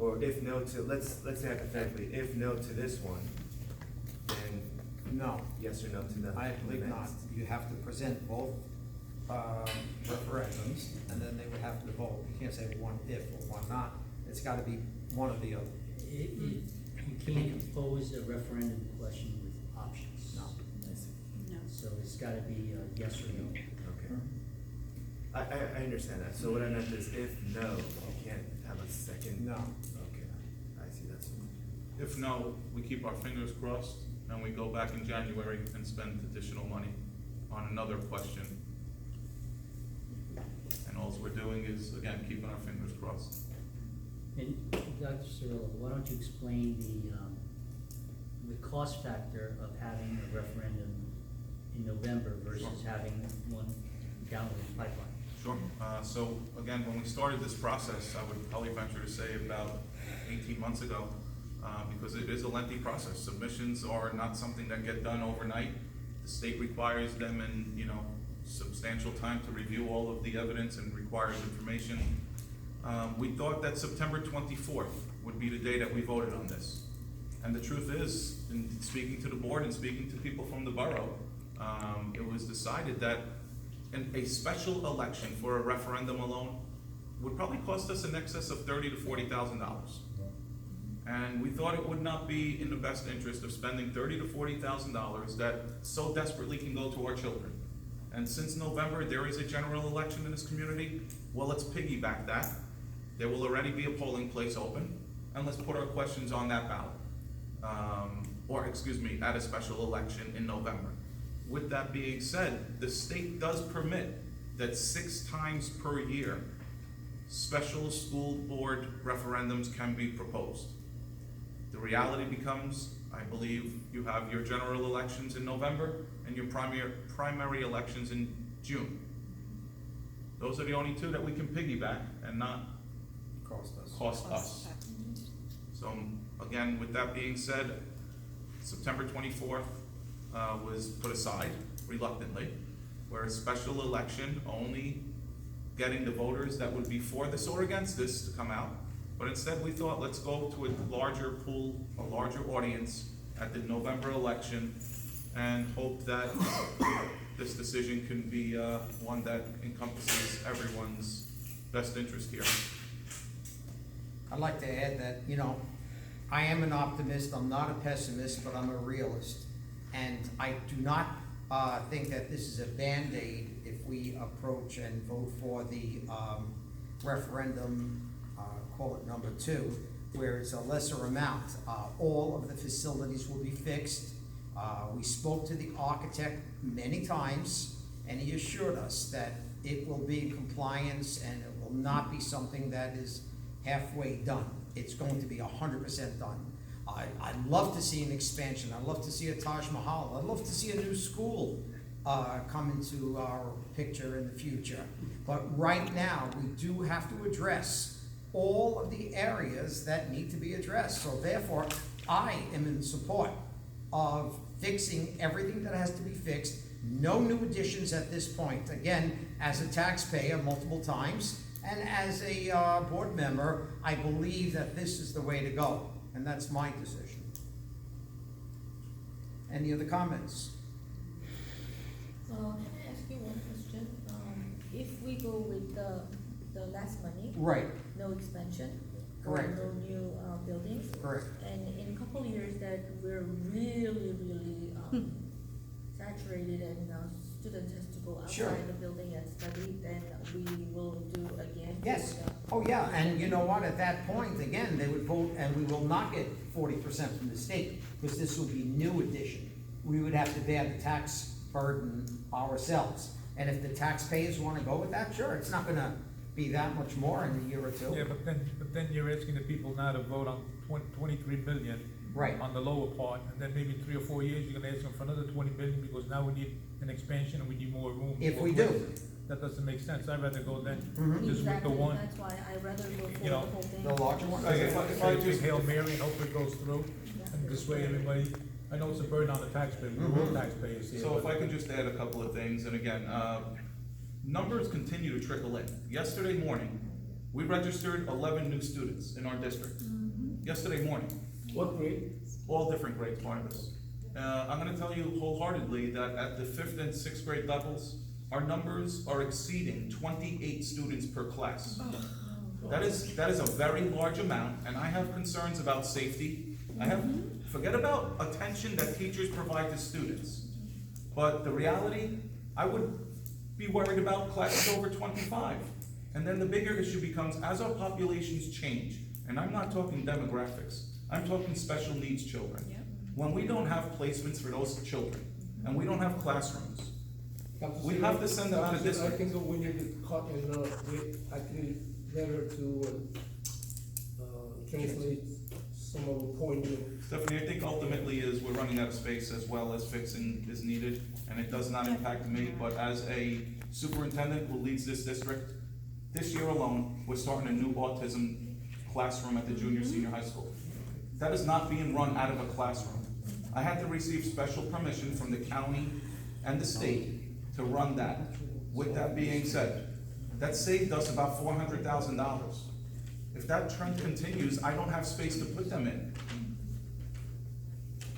Or if no to, let's say hypothetically, if no to this one, then No, yes or no to the I believe not. next. You have to present both referendums, and then they would have to vote. You can't say one if or one not. It's gotta be one or the other. You can't pose a referendum question with options. No. I see. No. So it's gotta be yes or no. Okay. I understand that. So what I meant is if no, you can't have a second. No. Okay, I see, that's. If no, we keep our fingers crossed and we go back in January and spend additional money on another question. And all we're doing is, again, keeping our fingers crossed. And Dr. Cirillo, why don't you explain the cost factor of having a referendum in November versus Sure. having one down the pipeline? Sure. So again, when we started this process, I would probably venture to say about 18 months ago, because it is a lengthy process. Submissions are not something that get done overnight. The state requires them in, substantial time to review all of the evidence and requires information. We thought that September 24th would be the day that we voted on this. And the truth is, in speaking to the board and speaking to people from the borough, it was decided that a special election for a referendum alone would probably cost us in excess of $30,000 to $40,000. And we thought it would not be in the best interest of spending $30,000 to $40,000 that so desperately can go to our children. And since November, there is a general election in this community. Well, let's piggyback that. There will already be a polling place open, and let's put our questions on that ballot. At a special election in November. With that being said, the state does permit that 6 times per year, special school board referendums can be proposed. The reality becomes, I believe, you have your general elections in November and your primary elections in June. Those are the only 2 that we can piggyback and not cost us. So again, with that being said, September 24th was put aside reluctantly, where a special election only getting the voters that would be for this or against this to come out. But instead we thought, let's go to a larger pool, a larger audience at the November election and hope that this decision can be one that encompasses everyone's best interest here. I'd like to add that, I am an optimist, I'm not a pessimist, but I'm a realist. And I do not think that this is a Band-Aid if we approach and vote for the referendum, call it number 2, where it's a lesser amount. All of the facilities will be fixed. We spoke to the architect many times, and he assured us that it will be in compliance and it will not be something that is halfway done. It's going to be 100% done. I'd love to see an expansion. I'd love to see a Taj Mahal. I'd love to see a new school come into our picture in the future. But right now, we do have to address all of the areas that need to be addressed. So therefore, I am in support of fixing everything that has to be fixed. No new additions at this point. Again, as a taxpayer multiple times, and as a board member, I believe that this is the way to go, and that's my decision. Any other comments? Can I ask you one question? If we go with the last money, Right, no expansion, or Correct. no new buildings, correct. and in a couple of years that we're really saturated and students has to go Sure. outside the building and study, then we will do again. Yes. with, Oh, yeah, and you know what, at that point, again, they would vote, and we will not get 40% from the state, because this will be new addition. We would have to bear the tax burden ourselves. And if the taxpayers wanna go with that, sure, it's not gonna be that much more in a year or 2. Yeah, but then you're asking the people now to vote on 23 million Right. on the lower part, and then maybe in 3 or 4 years, you're gonna ask them for another 20 million, because now we need an expansion and we need more room. If more we do. places. That doesn't make sense. I'd rather go then, Mhm. just with Exactly, the one, that's why I rather go for You know, the whole thing. The larger one? Okay, if I say a big just- Hail Mary and hope it goes through, and this way everybody, I know it's a burden on the taxpayer, we're all Mhm. taxpayers here. So if but- I could just add a couple of things, and again, numbers continue to trickle in. Yesterday morning, We registered 11 new students in our district yesterday morning, What grade? all different grades, Barnabas. I'm gonna tell you wholeheartedly that at the 5th and 6th grade levels, our numbers are exceeding 28 students per class. That is a very large amount, and I have concerns about safety. Forget about attention that teachers provide to students. But the reality, I would be worried about classes over 25. And then the bigger issue becomes, as our populations change, and I'm not talking demographics, I'm talking special needs children. When we don't have placements for those children, and we don't have classrooms, we have to send them out of district. I think we need to cut and, actually better to, translate some of the point. Stephanie, I think ultimately is we're running out of space as well as fixing is needed, and it does not impact me, but as a superintendent who leads this district, this year alone, we're starting a new autism classroom at the junior, senior high school. That is not being run out of a classroom. I had to receive special permission from the county and the state to run that. With that being said, that saved us about $400,000. If that trend continues, I don't have space to put them in.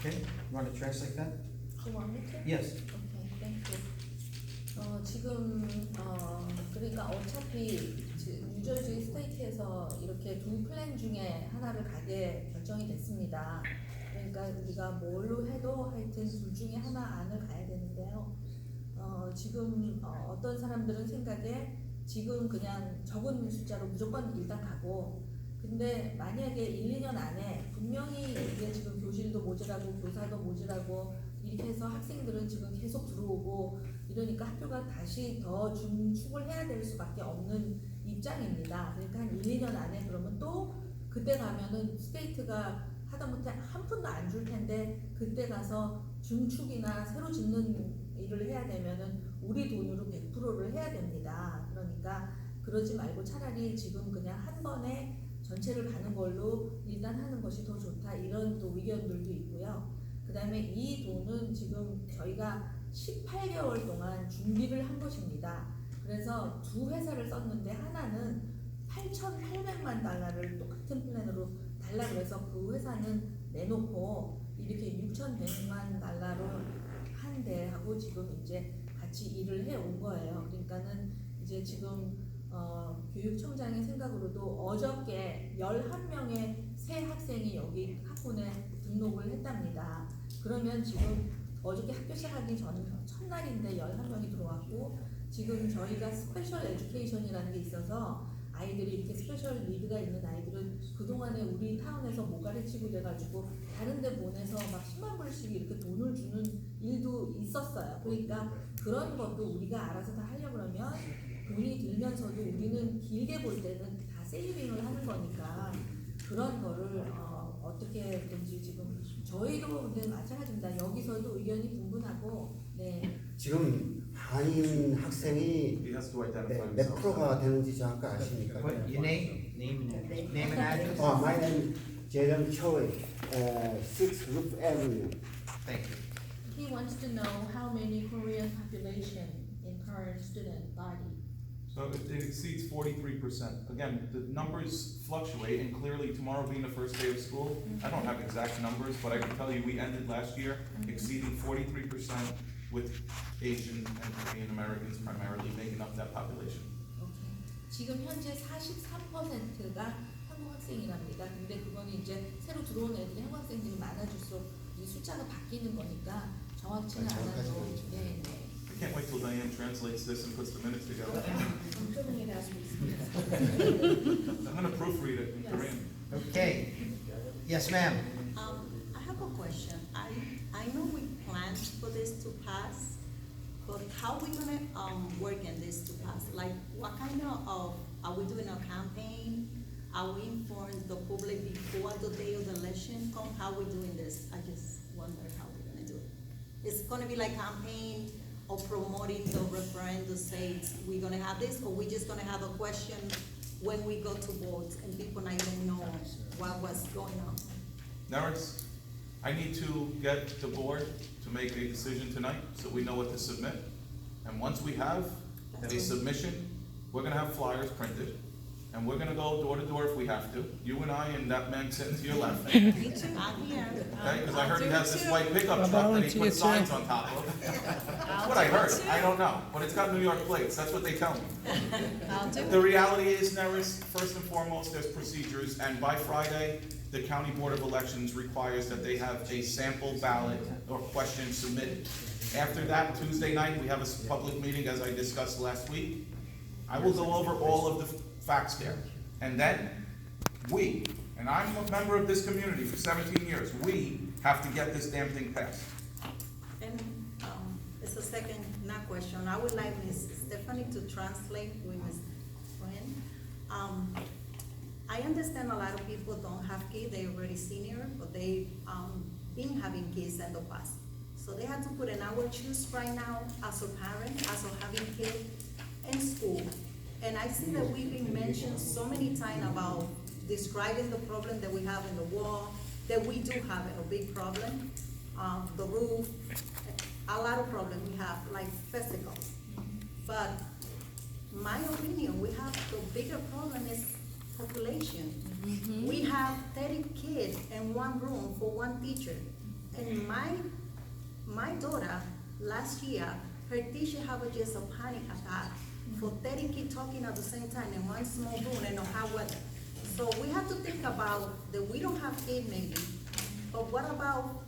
Okay, you want to translate that? Do you want me to? Yes. Okay, thank you. 지금, 그러니까 어차피 뉴저지 스테이트에서 이렇게 두 플랜 중에 하나를 가게 결정이 됐습니다. 그러니까 우리가 뭘로 해도 하여튼 둘 중에 하나 안을 가야 되는데요. 지금 어떤 사람들은 생각에 지금 그냥 적은 숫자로 무조건 일단 가고, 근데 만약에 1, 2년 안에 분명히 이게 지금 교실도 모자라고 교사도 모자라고 이렇게 해서 학생들은 지금 계속 들어오고 이러니까 학교가 다시 더 중축을 해야 될 수밖에 없는 입장입니다. 그러니까 한 1, 2년 안에 그러면 또 그때 가면은 스테이트가 하다못해 한 푼도 안 줄 텐데 그때 가서 중축이나 새로 짓는 일을 해야 되면은 우리 돈으로 100%를 해야 됩니다. 그러니까 그러지 말고 차라리 지금 그냥 한 번에 전체를 가는 걸로 일단 하는 것이 더 좋다, 이런 또 의견들도 있고요. 그 다음에 이 돈은 지금 저희가 18개월 동안 준비를 한 것입니다. 그래서 두 회사를 썼는데 하나는 8,800만 달러를 똑같은 플랜으로 달라고 해서 그 회사는 내놓고 이렇게 6,100만 달러로 한 대하고 지금 이제 같이 일을 해온 거예요. 그러니까는 이제 지금 교육청장의 생각으로도 어저께 11명의 새 학생이 여기 학군에 등록을 했답니다. 그러면 지금 어저께 학교 시작하기 첫날인데 11명이 들어왔고, 지금 저희가 스페셜 에듀케이션이라는 게 있어서 아이들이 이렇게 스페셜 니드가 있는 아이들은 그동안에 우리 타운에서 못 가르치고 돼가지고 다른 데 보내서 막 10만 불씩 이렇게 돈을 주는 일도 있었어요. 그러니까 그런 것도 우리가 알아서 다 하려고 그러면 돈이 들면서도 우리는 길게 볼 때는 다 세이빙을 하는 거니까 그런 거를 어떻게든지 지금 저희도 근데 마찬가지입니다. 여기서도 의견이 분분하고, 네. 지금 한인 학생이 He has to identify 몇 himself. 프로가 되는지 정확히 아십니까? What, your name? Name and address? My name 재정 Choi, 6 Roof Avenue. Thank you. He wants to know how many Korean population in current student body. So it exceeds 43%. Again, the numbers fluctuate, and clearly tomorrow being the first day of school, I don't have exact numbers, but I can tell you we ended last year exceeding 43% with Asian and Korean Americans primarily making up that population. 오케이. 지금 현재 43%가 한국 학생이랍니다. 근데 그거는 이제 새로 들어온 애들이 한국 학생들이 많아질수록 이 숫자가 바뀌는 거니까 정확치는 않아도. 네, 네. I can't wait till Diane translates this and puts the minutes together. I'm doing it as we speak. I'm gonna proofread it in Korean. Okay. Yes, ma'am. I have a question. I know we planned for this to pass, but how are we gonna work in this to pass? Like, what kind of are we doing a campaign? Are we informing the public before the day of the election come? How are we doing this? I just wonder how we're gonna do it. It's gonna be like campaign or promoting the referendum, say we're gonna have this, or we're just gonna have a question when we go to vote and people not even know what was going on. Naris, I need to get the board to make a decision tonight so we know what to submit. And once we have a submission, we're gonna have flyers printed, and we're gonna go door to door if we have to. You and I and that man sitting to your left. Me too, I'm here. Okay, because I heard he has this white pickup I'll truck that he volunteer puts too. signs on top of. That's what I heard, I don't know, but it's got New York plates, that's what they tell me. I'll do The reality is, Neris, first and foremost, there's procedures, and by Friday, the County Board of Elections requires that they have a sample ballot or question submitted. After that, Tuesday night, we have a public meeting, as I discussed last week. I will go over all of the facts there. And then, we, and I'm a member of this community for 17 years, we have to get this damn thing passed. And it's a second, not question. I would like Ms. Stephanie to translate with Ms. Quinn. I understand a lot of people don't have kids, they're already senior, but they been having kids in the past. So they have to put in our shoes right now as a parent, as a having kids in school. And I see that we've been mentioned so many times about describing the problem that we have in the wall, that we do have a big problem, the roof, a lot of problems we have, like physical. But my opinion, we have the bigger problem is population. We have 30 kids in one room for one teacher. And my daughter, last year, her teacher had just a panic attack for 30 kids talking at the same time in one small room in a hot weather. So we have to think about that we don't have kids maybe, but what about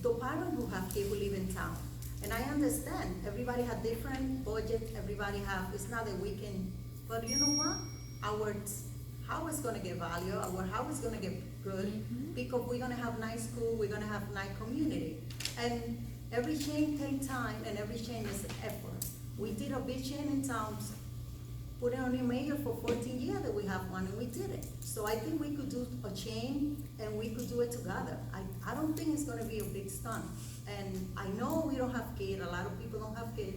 the parents who have kids who live in town? And I understand, everybody has different budget, everybody have, it's not that we can, but you know what? Our house is gonna get value, our house is gonna get good, because we're gonna have nice school, we're gonna have nice community. And every change takes time, and every change is effort. We did a big change in town, put on a mayor for 14 years that we have one, and we did it. So I think we could do a change, and we could do it together. I don't think it's gonna be a big stunt. And I know we don't have kids, a lot of people don't have kids,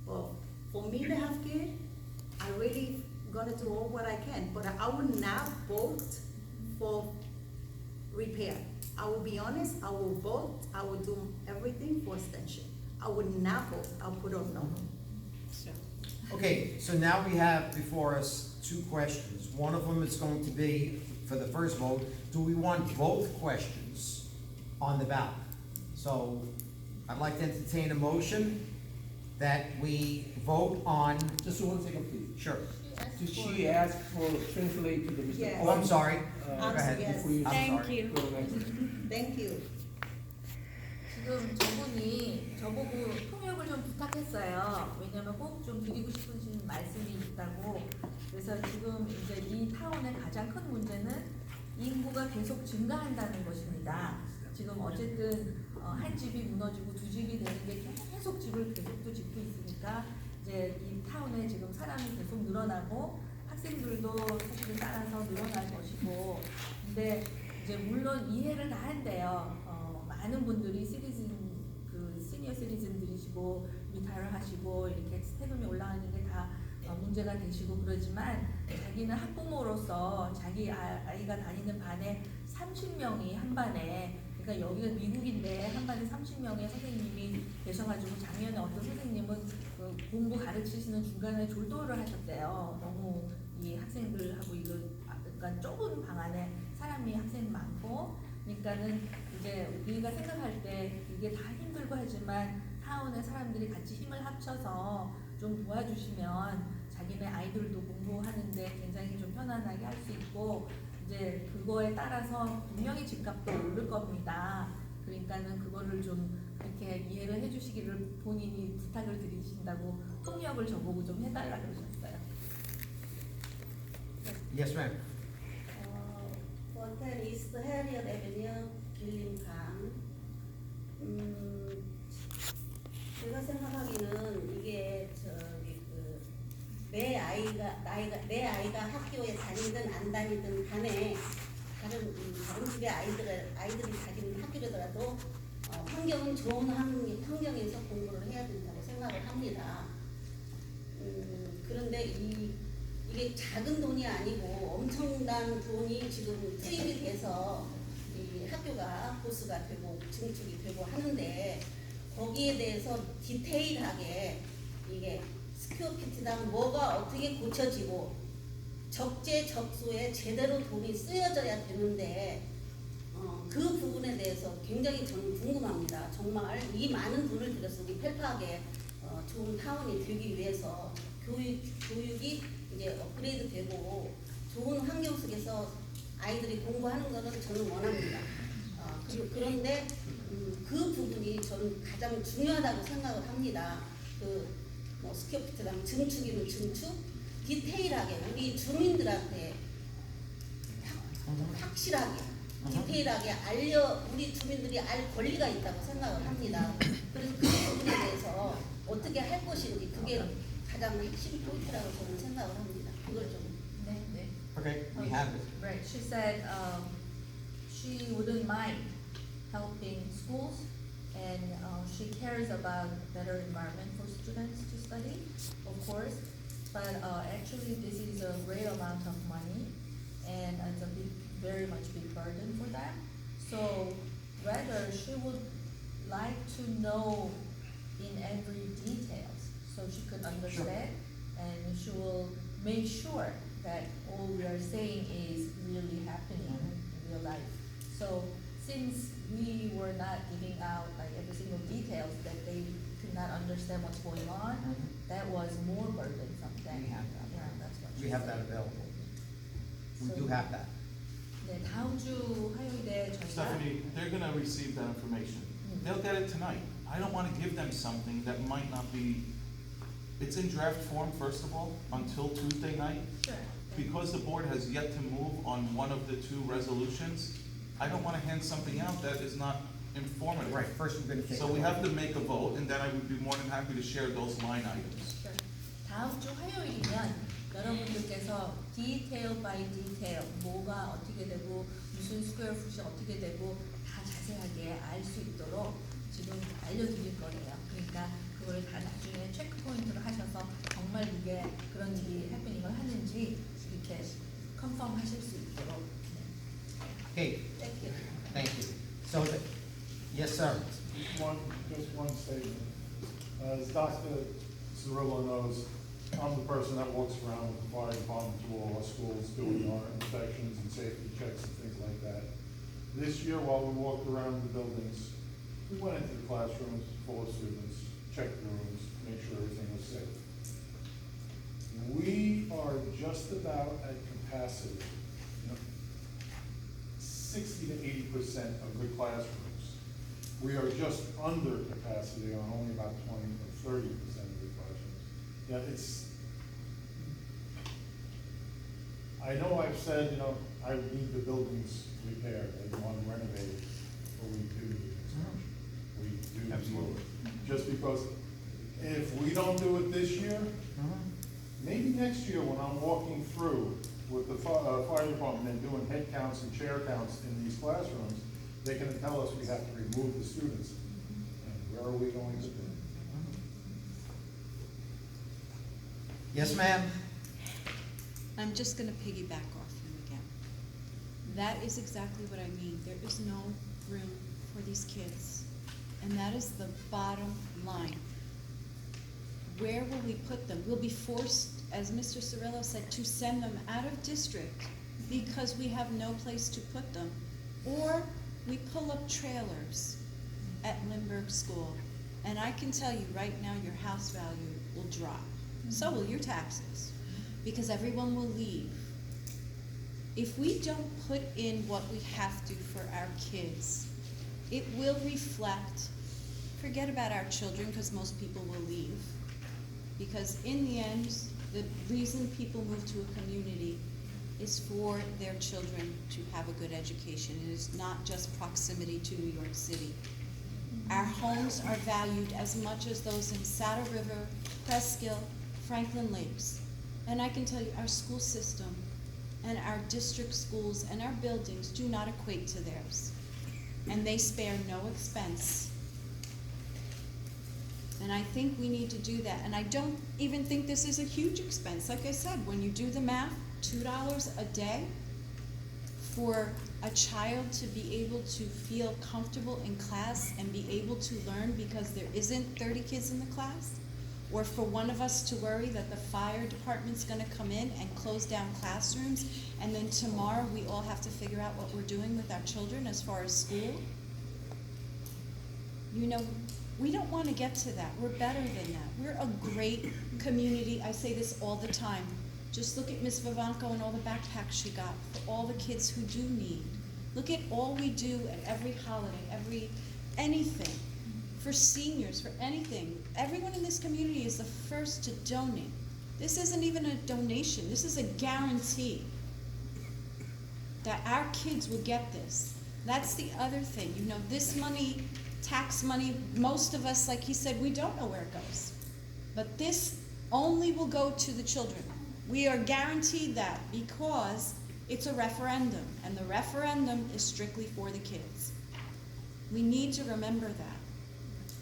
but for me to have kids, I really gonna do all what I can, but I would not vote for repair. I will be honest, I will vote, I will do everything for extension. I would not vote, I'll put a no. Okay, so now we have before us two questions. One of them is going to be, for the first vote, do we want both questions on the ballot? So I'd like to entertain a motion that we vote on, Just 1 second, please. sure. Did she ask for translate to the Mr. Yes. Oh, I'm sorry. Uh, Go ahead. yes. before you- I'm sorry. Go next. Thank you. 지금 저분이 저보고 통역을 좀 부탁했어요. 왜냐면 꼭 좀 드리고 싶으신 말씀이 있다고. 그래서 지금 이제 이 타운의 가장 큰 문제는 인구가 계속 증가한다는 것입니다. 지금 어쨌든 한 집이 무너지고 두 집이 되는 게 계속 집을 계속 또 짓고 있으니까 이제 이 타운에 지금 사람이 계속 늘어나고 학생들도 사실은 따라서 늘어날 것이고, 근데 이제 물론 이해를 다 한대요. 많은 분들이 시니어 시리즌들이시고 리타이어 하시고 이렇게 세금이 올라가는 게 다 문제가 되시고 그러지만, 자기는 학부모로서 자기 아이가 다니는 반에 30명이 한 반에, 그러니까 여기가 미국인데 한 반에 30명의 선생님이 계셔가지고 작년에 어떤 선생님은 그 공부 가르치시는 중간에 졸도를 하셨대요. 너무 이 학생들하고 이거, 그러니까 좁은 방 안에 사람이 학생 많고, 그러니까는 이제 우리가 생각할 때 이게 다 힘들고 하지만 타운의 사람들이 같이 힘을 합쳐서 좀 도와주시면 자기네 아이들도 공부하는데 굉장히 좀 편안하게 할 수 있고, 이제 그거에 따라서 분명히 집값도 오를 겁니다. 그러니까는 그거를 좀 이렇게 이해를 해주시기를 본인이 부탁을 드리신다고 통역을 저보고 좀 해달라 그러셨어요. Yes, ma'am. 호텔 이스트 해리엇 에비뉴 길림강. 제가 생각하기는 이게 내 아이가 학교에 다니든 안 다니든 간에 다른 집의 아이들이 다니는 학교라도 환경은 좋은 환경에서 공부를 해야 된다고 생각을 합니다. 그런데 이게 작은 돈이 아니고 엄청난 돈이 지금 투입이 돼서 이 학교가 보수가 되고 증축이 되고 하는데, 거기에 대해서 디테일하게 이게 스퀘어 피트당 뭐가 어떻게 고쳐지고 적재적소에 제대로 돈이 쓰여져야 되는데 그 부분에 대해서 굉장히 저는 궁금합니다. 정말 이 많은 돈을 들여서 우리 펠파하게 좋은 타운이 되기 위해서 교육이 이제 업그레이드 되고 좋은 환경 속에서 아이들이 공부하는 것은 저는 원합니다. 그런데 그 부분이 저는 가장 중요하다고 생각을 합니다. 뭐 스퀘어피트라면 증축이면 증축, 디테일하게 우리 주민들한테 확실하게 디테일하게 우리 주민들이 알 권리가 있다고 생각을 합니다. 그래서 그 부분에 대해서 어떻게 할 것인지 그게 가장 핵심 포인트라고 저는 생각을 합니다. 그걸 좀. 네. Okay, we have it. Right, she said she wouldn't mind helping schools and she cares about better environment for students to study, of course, but actually this is a great amount of money and it's a very much big burden for them. So rather she would like to know in every details so she could understand and she will make sure that all we are saying is really happening in real life. So since we were not giving out like every single details that they could not understand what's going on, that was more burdensome than. We have that. Yeah, that's what she We have said. that available. We So- do have that. 네, 다음 주 화요일에 저희가 Stephanie, they're gonna receive that information. They'll get it tonight. I don't wanna give them something that might not be, it's in draft form, first of all, until Tuesday night. Sure. Because the board has yet to move on one of the two resolutions, I don't wanna hand something out that is not informative. Right, first we're gonna take. So we have to make a vote, and then I would be more than happy to share those line items. Sure. 다음 주 화요일이면 여러분들께서 디테일 바이 디테일 뭐가 어떻게 되고 무슨 스퀘어 풋이 어떻게 되고 다 자세하게 알 수 있도록 지금 알려드릴 거예요. 그러니까 그걸 다 나중에 체크 포인트로 하셔서 정말 이게 그런 일이 해프닝을 하는지 이렇게 컨펌 하실 수 있도록. Okay, Thank you. thank you. So, yes, sir. Just one statement. As Dr. Cirillo knows, I'm the person that walks around with the fire department to all our schools, doing our inspections and safety checks and things like that. This year, while we walked around the buildings, we went into the classrooms full of students, checked the rooms, made sure everything was safe. We are just about at capacity, 60 to 80% of good classrooms. We are just under capacity on only about 20 or 30% of good classrooms. Yeah, I know I've said, I need the buildings repaired, I want them renovated, but we do need construction. We do. Absolutely. Just because if we don't do it this year, maybe next year when I'm walking through with the fire department and doing head counts and chair counts in these classrooms, they can tell us we have to remove the students. And where are we going to do? Yes, ma'am? I'm just gonna piggyback off him again. That is exactly what I mean. There is no room for these kids. And that is the bottom line. Where will we put them? We'll be forced, as Mr. Cirillo said, to send them out of district because we have no place to put them. Or we pull up trailers at Lindbergh School. And I can tell you right now, your house value will drop. So will your taxes, because everyone will leave. If we don't put in what we have to for our kids, it will reflect, forget about our children, because most people will leave. Because in the end, the reason people move to a community is for their children to have a good education. It is not just proximity to New York City. Our homes are valued as much as those in Saddle River, Presskill, Franklin Lakes. And I can tell you, our school system and our district schools and our buildings do not equate to theirs. And they spare no expense. And I think we need to do that. And I don't even think this is a huge expense. Like I said, when you do the math, $2 a day for a child to be able to feel comfortable in class and be able to learn because there isn't 30 kids in the class, or for one of us to worry that the fire department's gonna come in and close down classrooms, and then tomorrow we all have to figure out what we're doing with our children as far as school? You know, we don't wanna get to that. We're better than that. We're a great community. I say this all the time. Just look at Miss Vivanco and all the backpacks she got for all the kids who do need. Look at all we do at every holiday, anything, for seniors, for anything. Everyone in this community is the first to donate. This isn't even a donation, this is a guarantee that our kids will get this. That's the other thing, you know, this money, tax money, most of us, like he said, we don't know where it goes. But this only will go to the children. We are guaranteed that because it's a referendum, and the referendum is strictly for the kids. We need to remember that.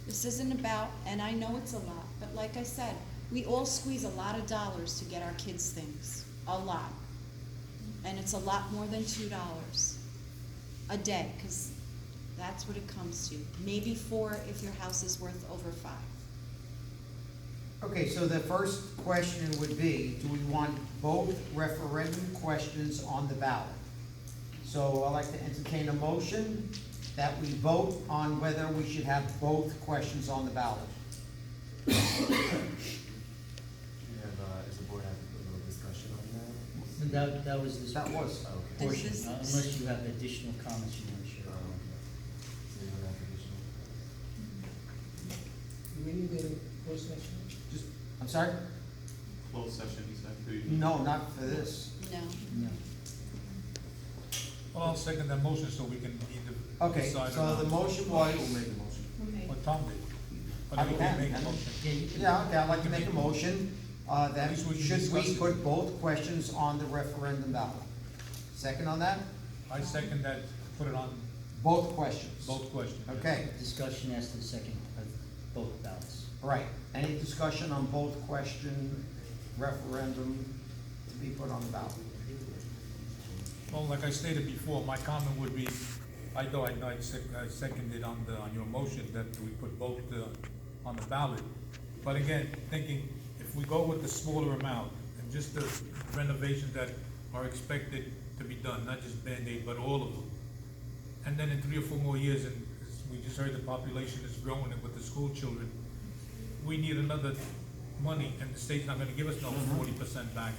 This isn't about, and I know it's a lot, but like I said, we all squeeze a lot of dollars to get our kids things, a lot. And it's a lot more than $2 a day, because that's what it comes to. Maybe 4 if your house is worth over 5. Okay, so the first question would be, do we want both referendum questions on the ballot? So I'd like to entertain a motion that we vote on whether we should have both questions on the ballot. We have, is the board have a little discussion on that? That was this. That was. Oh, okay. Portion, This is- unless you have additional comments you want to share. Oh, okay. So you don't have additional? Do we need a closed session? Just, I'm sorry? Closed session, you said? No, not for this. No. No. Well, I'll second that motion so we can either Okay, decide or so not. the motion Who was, made the motion? What Tom did. But I we can, make a and- motion. Yeah, you can. yeah, okay, I'd like to make a motion, that At least we can should we discuss it. put both questions on the referendum ballot? Second on that? I second that, put it on Both questions? both questions. yes. Okay, Discussion as to the second of both ballots. right. Any discussion on both question referendum to be put on the ballot? Well, like I stated before, my comment would be, I seconded on your motion that we put both on the ballot. But again, thinking, if we go with the smaller amount, and just the renovations that are expected to be done, not just Band-Aid, but all of them. And then in 3 or 4 more years, and as we just heard the population is growing with the school children, we need another money, and the state's not gonna give us no 40% back.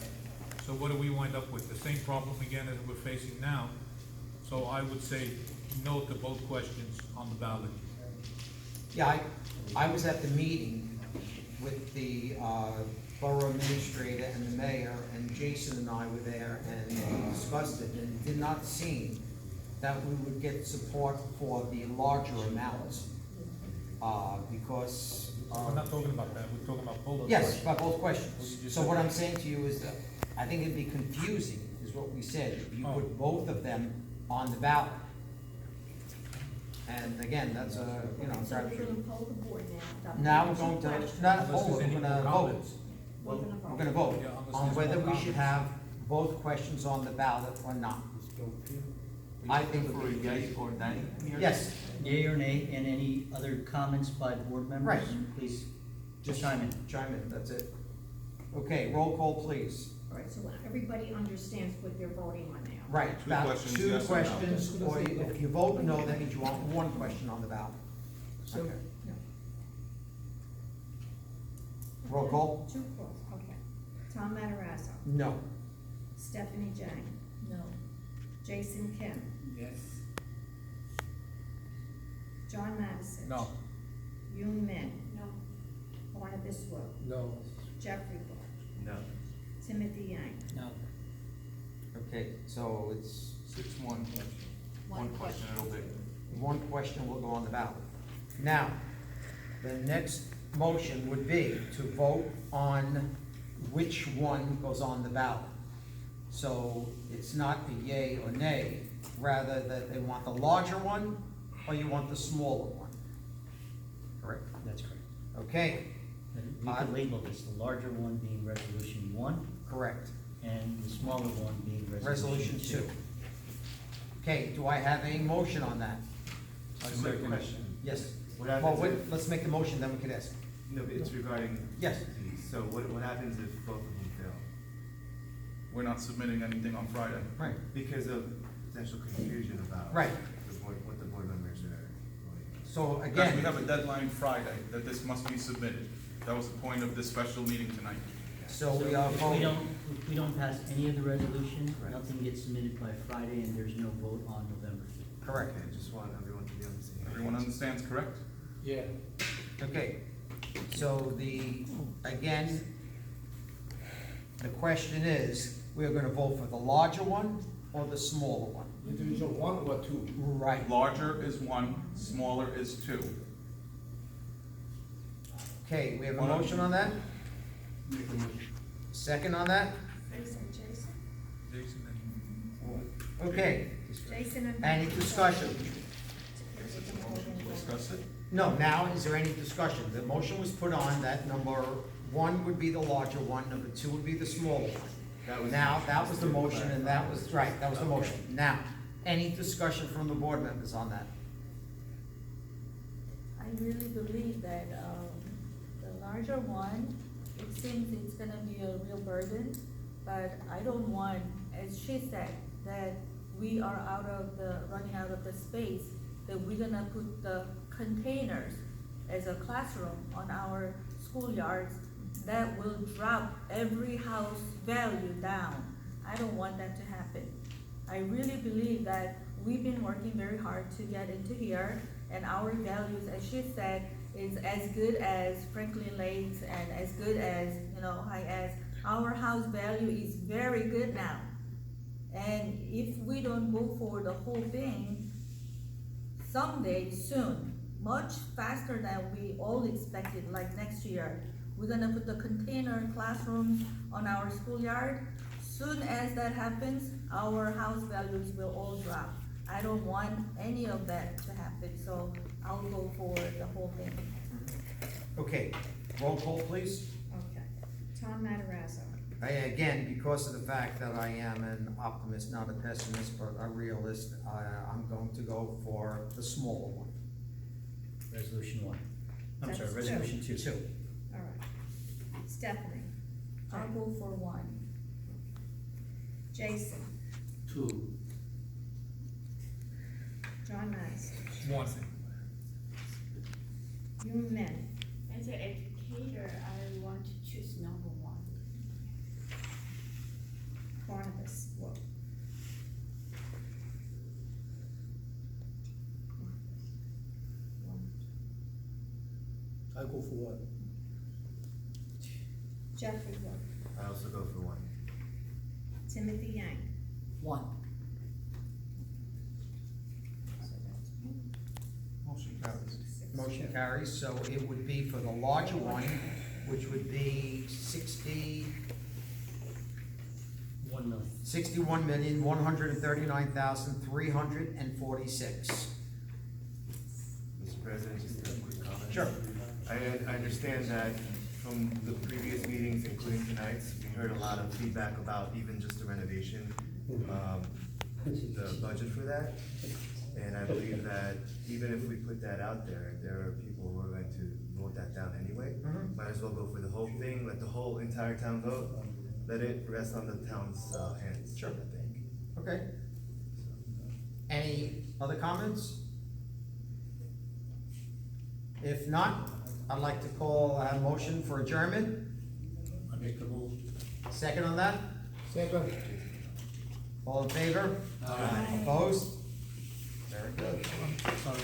So what do we wind up with? The same problem again as we're facing now. So I would say no to both questions on the ballot. Yeah, I was at the meeting with the borough administrator and the mayor, and Jason and I were there, and we discussed it, and it did not seem that we would get support for the larger amounts, because. We're not talking about that, we're talking about both. Yes, about both Well, you questions. just So said what that. I'm saying to you is that I think it'd be confusing, is what we said, if you Oh. put both of them on the ballot. And again, that's a, you know, So we're gonna poll the board now. now we're going to, not Unless poll, there's we're any gonna more vote. comments. We're gonna We're vote. gonna vote Yeah, unless on there's whether more we should comments. have both questions on the ballot or not. I think For a yea or nay here? Yes, Yea or nay, and any other comments by board members? Right. Please, just chime in. chime in, that's it. Okay, roll call, please. All right, so everybody understands what they're voting on now. Right, Two about questions, 2 yes or no? questions, or if you vote no, that means you want 1 question on the ballot. So, Okay. No. Roll call? 2 calls, okay. Tom Matarazzo, No. Stephanie Jang, No. Jason Kim, yes. John Madison. No, Yoon Min, No. Lorna Biswell, No. Jeffrey Ball, No. Timothy Yang. No. Okay, so it's 6-1, one question, it'll be. 1 question will go on the ballot. Now, the next motion would be to vote on which one goes on the ballot. So it's not a yea or nay, rather that they want the larger one or you want the smaller one. Correct? That's correct. Okay, And we could label this, the larger one being resolution 1, correct. and the smaller one being Resolution resolution 2. Okay, do I have a motion on that? I Quick second it. question. Yes. What Well, happens wait, if, let's make the motion, then we can ask. No, but it's regarding. Yes. these. So what happens if both of them fail? We're not submitting anything on Friday. Right. Because of potential confusion about. Right. What the board members are voting. So Because we again, have a deadline Friday that this must be submitted. That was the point of this special meeting tonight. so we are If voting. we don't pass any of the resolution, Right. nothing gets submitted by Friday, and there's no vote on November. Correct. Okay, just want everyone to be on the same page. Everyone understands, correct? Yeah. Okay, so again, the question is, we're gonna vote for the larger one or the smaller one? Individual one or two? Right. Larger is 1, smaller is 2. Okay, we have a One. motion on that? Second on that? Jason, Jason and Okay, Jason and. any discussion? Discuss it? No, now, is there any discussion? The motion was put on that number one would be the larger one, number two would be the smaller one. Now, that was the motion, and that was, right, that was the motion. Now, any discussion from the board members on that? I really believe that, the larger one, it seems it's gonna be a real burden, but I don't want, as she said, that we are running out of the space, that we're gonna put the containers as a classroom on our schoolyards, that will drop every house value down. I don't want that to happen. I really believe that we've been working very hard to get into here, and our values, as she said, is as good as Franklin Lakes and as good as, High as. Our house value is very good now. And if we don't go for the whole thing, someday, soon, much faster than we all expected, like next year, we're gonna put the container classrooms on our schoolyard. Soon as that happens, our house values will all drop. I don't want any of that to happen, so I'll go for the whole thing. Okay, roll call, please. Okay. Tom Matarazzo. Again, because of the fact that I am an optimist, not a pessimist, but a realist, I'm going to go for the smaller one. Resolution 1. I'm sorry, That's resolution 2. Two. All right. Stephanie. I'll go for 1. Jason. 2. John Madison. 1. Yoon Min. As an educator, I want to choose number 1. Barnabas Wolf. I go for one. Jeffrey Wolf. I also go for 1. Timothy Yang. 1. So that's one. Motion carries. Motion carries, so it would be for the larger one, which would be 1 million. 61,139,346. Mr. President, just a quick comment. Sure. I understand that from the previous meetings, including tonight's, we heard a lot of feedback about even just the renovation, the budget for that. And I believe that even if we put that out there, there are people who are going to vote that down anyway. Mhm. Might as well go for the whole thing, let the whole entire town vote, let it rest on the town's hands. Sure. I think. Okay. Any other comments? If not, I'd like to call a motion for adjournment. I make the move. Second on that? Second. All in favor? Aye. Opposed? Very good. Sorry.